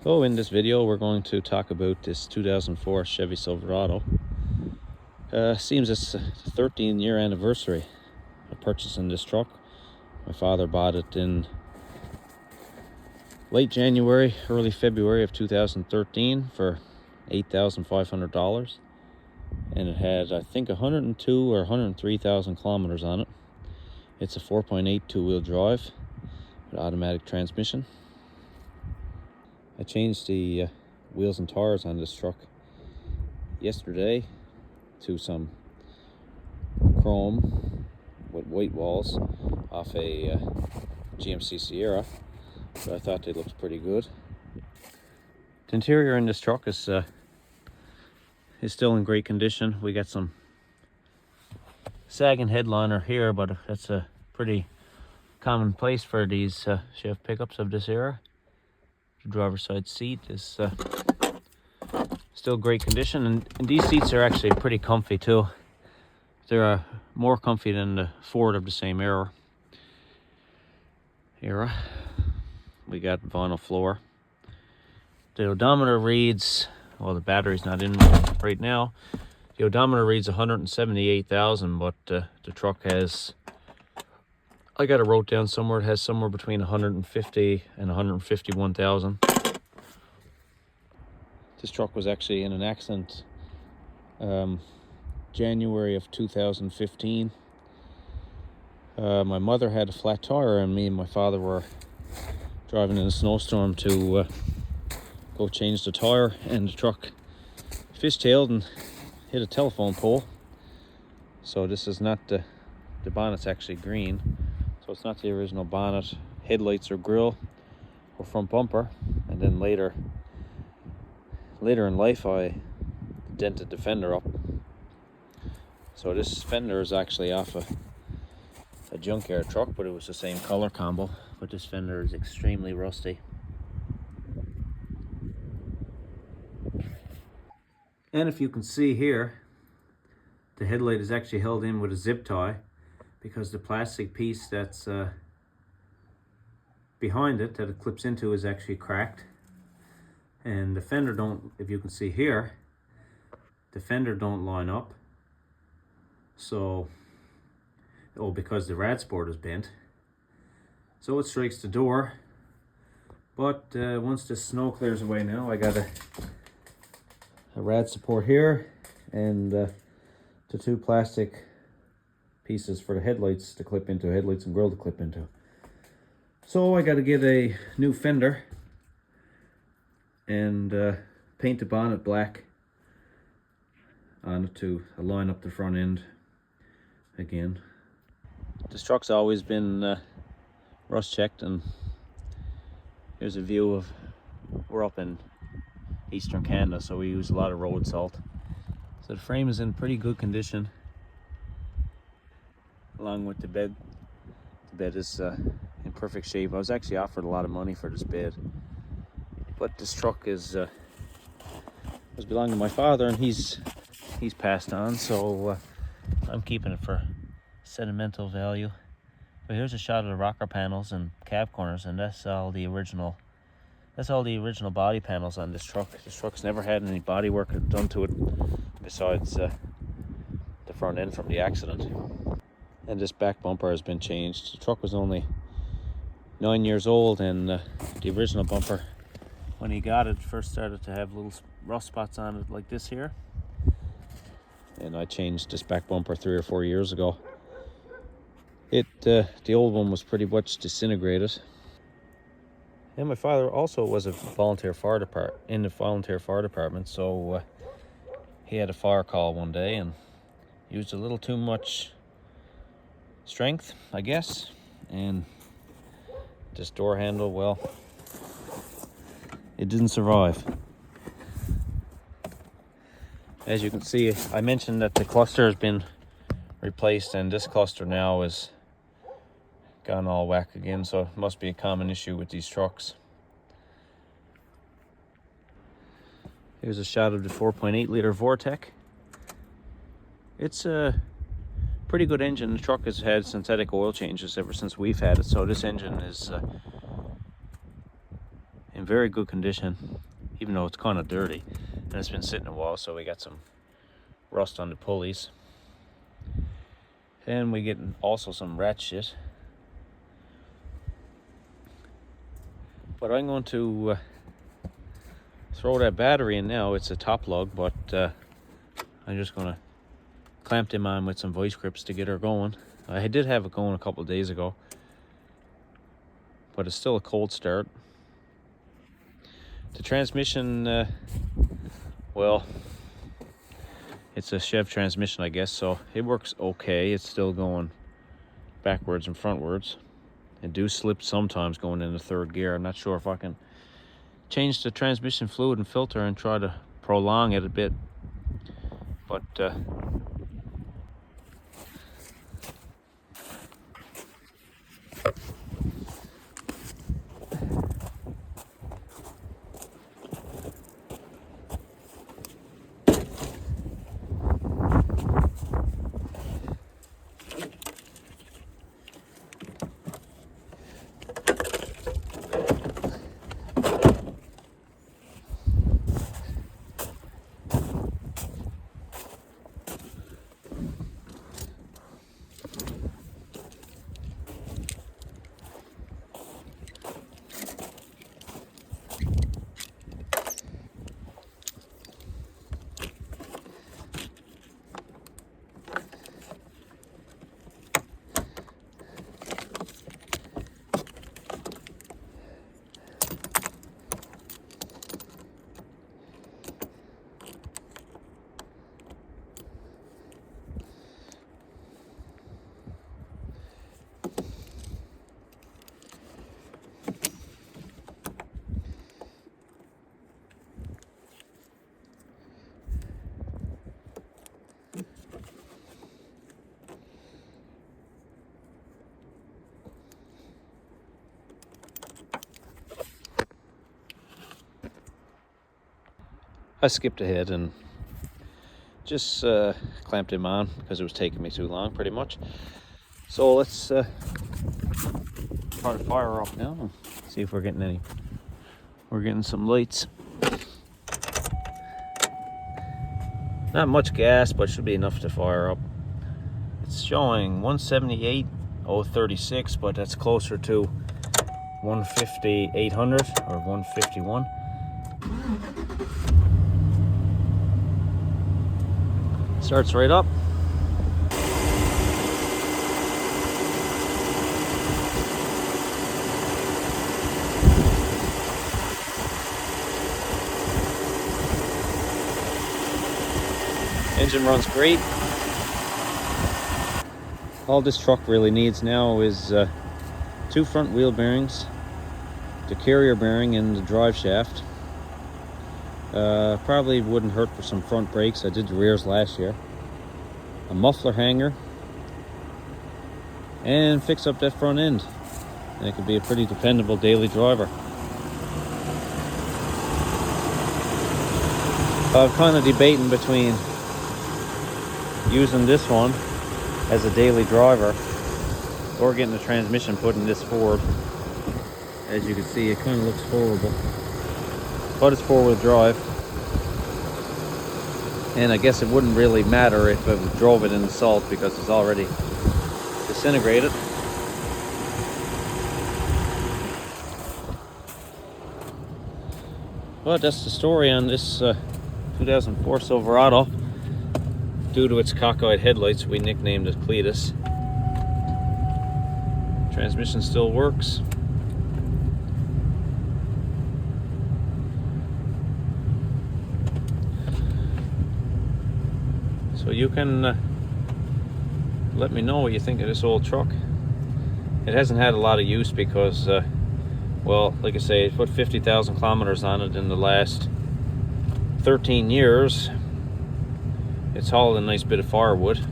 So in this video we're going to talk about this 2004 Chevy Silverado. Seems it's the 13-year anniversary of purchasing this truck. My father bought it in late January, early February of 2013 for $8,500. And it had, I think, 102 or 103,000 kilometers on it. It's a 4.8 two-wheel drive with automatic transmission. I changed the wheels and tires on this truck yesterday to some chrome with white walls off a GMC Sierra, but I thought they looked pretty good. The interior in this truck is still in great condition. We got some sagging headliner here, but that's a pretty common place for these Chev pickups of this era. The driver's side seat is still great condition, and these seats are actually pretty comfy too. They're more comfy than the Ford of the same era. We got vinyl floor. The odometer reads, well, the battery's not in right now. The odometer reads 178,000, but the truck has, I got it wrote down somewhere, it has somewhere between 150 and 151,000. This truck was actually in an accident January of 2015. My mother had a flat tire, and me and my father were driving in a snowstorm to go change the tire, and the truck fishtailed and hit a telephone pole. So this is not the bonnet's actually green, so it's not the original bonnet. Headlights or grille or front bumper, and then later in life I dented the fender up. So this fender is actually off a junkyard truck, but it was the same color combo. But this fender is extremely rusty. And if you can see here, the headlight is actually held in with a zip tie because the plastic piece that's behind it that it clips into is actually cracked. And the fender don't, if you can see here, the fender don't line up. So, because the rad sport is bent. So it strikes the door. But once the snow clears away now, I got a rad support here and the two plastic pieces for the headlights to clip into, headlights and grille to clip into. So I got to get a new fender and paint the bonnet black on it to line up the front end again. This truck's always been rust checked, and here's a view of, we're up in eastern Canada, so we use a lot of road salt. So the frame is in pretty good condition, along with the bed. The bed is in perfect shape. I was actually offered a lot of money for this bed, but this truck is was belonging to my father, and he's passed on, so I'm keeping it for sentimental value. But here's a shot of the rocker panels and cab corners, and that's all the original body panels on this truck. This truck's never had any body work done to it besides the front end from the accident. And this back bumper has been changed. The truck was only 9 years old, and the original bumper, when he got it, first started to have little rust spots on it like this here. And I changed this back bumper 3 or 4 years ago. The old one was pretty much disintegrated. And my father also was a volunteer fire department, so he had a fire call one day and used a little too much strength, I guess, and this door handle, well, it didn't survive. As you can see, I mentioned that the cluster has been replaced, and this cluster now is gone all whack again, so it must be a common issue with these trucks. Here's a shot of the 4.8 liter Vortec. It's a pretty good engine. The truck has had synthetic oil changes ever since we've had it, so this engine is in very good condition, even though it's kind of dirty. And it's been sitting a while, so we got some rust on the pulleys. And we get also some rat shit. But I'm going to throw that battery in now. It's a top lug, but I'm just going to clamp them on with some vice grips to get her going. I did have it going a couple of days ago, but it's still a cold start. The transmission, well, it's a Chev transmission, I guess, so it works okay. It's still going backwards and frontwards. It do slip sometimes going into third gear. I'm not sure if I can change the transmission fluid and filter and try to prolong it a bit, but I skipped ahead and just clamped him on because it was taking me too long, pretty much. So let's try to fire her up now and see if we're getting any. We're getting some lights. Not much gas, but should be enough to fire up. It's showing 178,036, but that's closer to 150,800 or 151. Starts right up. Engine runs great. All this truck really needs now is 2 front wheel bearings, the carrier bearing and the drive shaft. Probably wouldn't hurt for some front brakes. I did the rears last year. A muffler hanger, and fix up that front end, and it could be a pretty dependable daily driver. I'm kind of debating between using this one as a daily driver or getting the transmission put in this Ford. As you can see, it kind of looks horrible, but it's 4-wheel drive, and I guess it wouldn't really matter if I drove it in the salt because it's already disintegrated. But that's the story on this 2004 Silverado. Due to its cockeyed headlights, we nicknamed it Cletus. Transmission still works. So you can let me know what you think of this old truck. It hasn't had a lot of use because, well, like I say, I put 50,000 kilometers on it in the last 13 years. It's hauled a nice bit of firewood.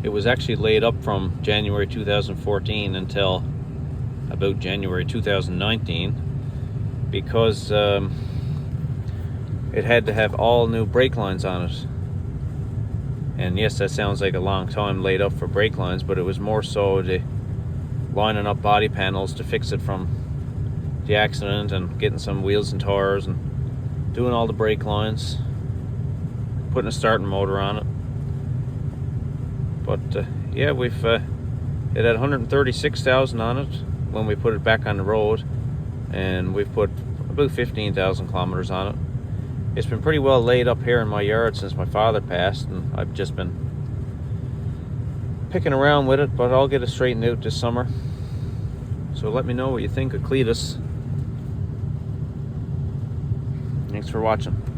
It was actually laid up from January 2014 until about January 2019 because it had to have all new brake lines on it. And yes, that sounds like a long time laid up for brake lines, but it was more so the lining up body panels to fix it from the accident and getting some wheels and tires and doing all the brake lines, putting a starting motor on it. But yeah, it had 136,000 on it when we put it back on the road, and we've put about 15,000 kilometers on it. It's been pretty well laid up here in my yard since my father passed, and I've just been picking around with it, but I'll get it straightened out this summer. So let me know what you think of Cletus. Thanks for watching.